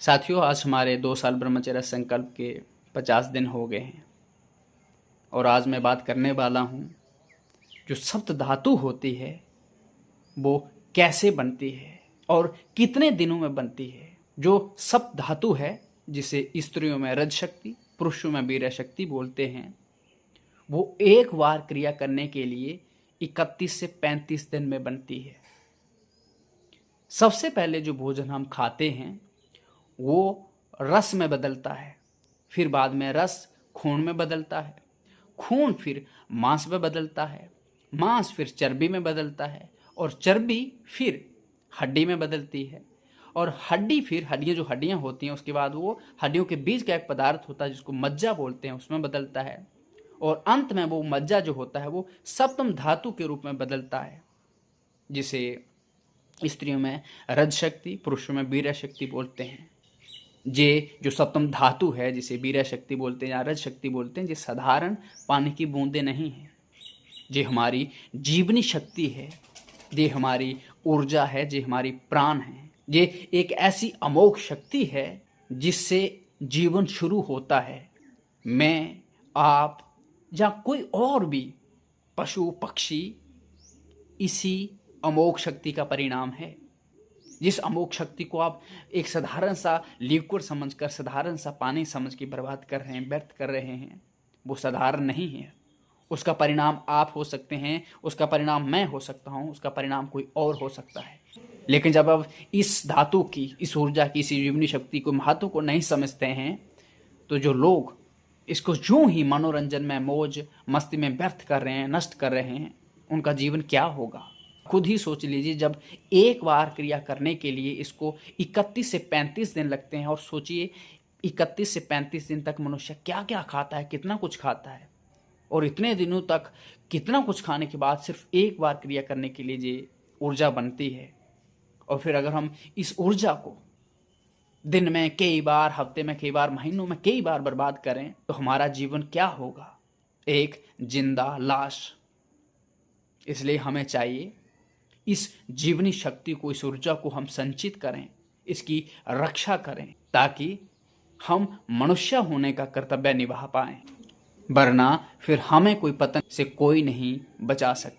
साथियों, आज हमारे 2 साल ब्रह्मचर्य संकल्प के 50 दिन हो गए हैं और आज मैं बात करने वाला हूँ जो सप्त धातु होती है वो कैसे बनती है और कितने दिनों में बनती है। जो सप्त धातु है जिसे स्त्रियों में रज शक्ति, पुरुषों में वीर्य शक्ति बोलते हैं, वो एक बार क्रिया करने के लिए 31 से 35 दिन में बनती है। सबसे पहले जो भोजन हम खाते हैं वो रस में बदलता है, फिर बाद में रस खून में बदलता है, खून फिर मांस में बदलता है, मांस फिर चर्बी में बदलता है और चर्बी फिर हड्डी में बदलती है और हड्डी फिर हड्डियाँ जो हड्डियाँ होती हैं उसके बाद वो हड्डियों के बीच का एक पदार्थ होता है जिसको मज्जा बोलते हैं, उसमें बदलता है और अंत में वो मज्जा जो होता है वो सप्तम धातु के रूप में बदलता है, जिसे स्त्रियों में रज शक्ति, पुरुषों में वीर्य शक्ति बोलते हैं। ये जो सप्तम धातु है जिसे वीर्य शक्ति बोलते हैं या रज शक्ति बोलते हैं, ये साधारण पानी की बूंदें नहीं हैं। ये हमारी जीवनी शक्ति है, ये हमारी ऊर्जा है, ये हमारी प्राण है। ये एक ऐसी अमोघ शक्ति है जिससे जीवन शुरू होता है। मैं, आप या कोई और भी पशु पक्षी इसी अमोघ शक्ति का परिणाम है। जिस अमोघ शक्ति को आप एक साधारण सा लिक्विड समझकर, साधारण सा पानी समझ के बर्बाद कर रहे हैं, व्यर्थ कर रहे हैं, वो साधारण नहीं है। उसका परिणाम आप हो सकते हैं, उसका परिणाम मैं हो सकता हूँ, उसका परिणाम कोई और हो सकता है। लेकिन जब आप इस धातु की, इस ऊर्जा की, इस जीवनी शक्ति को, महत्व को नहीं समझते हैं तो जो लोग इसको यूं ही मनोरंजन में, मौज मस्ती में व्यर्थ कर रहे हैं, नष्ट कर रहे हैं, उनका जीवन क्या होगा। खुद ही सोच लीजिए, जब एक बार क्रिया करने के लिए इसको 31 से 35 दिन लगते हैं और सोचिए 31 से 35 दिन तक मनुष्य क्या क्या खाता है, कितना कुछ खाता है और इतने दिनों तक कितना कुछ खाने के बाद सिर्फ एक बार क्रिया करने के लिए ये ऊर्जा बनती है। और फिर अगर हम इस ऊर्जा को दिन में कई बार, हफ्ते में कई बार, महीनों में कई बार बर्बाद करें तो हमारा जीवन क्या होगा, एक जिंदा लाश। इसलिए हमें चाहिए इस जीवनी शक्ति को, इस ऊर्जा को हम संचित करें, इसकी रक्षा करें ताकि हम मनुष्य होने का कर्तव्य निभा पाएं, वरना फिर हमें कोई पतंग से कोई नहीं बचा सकता।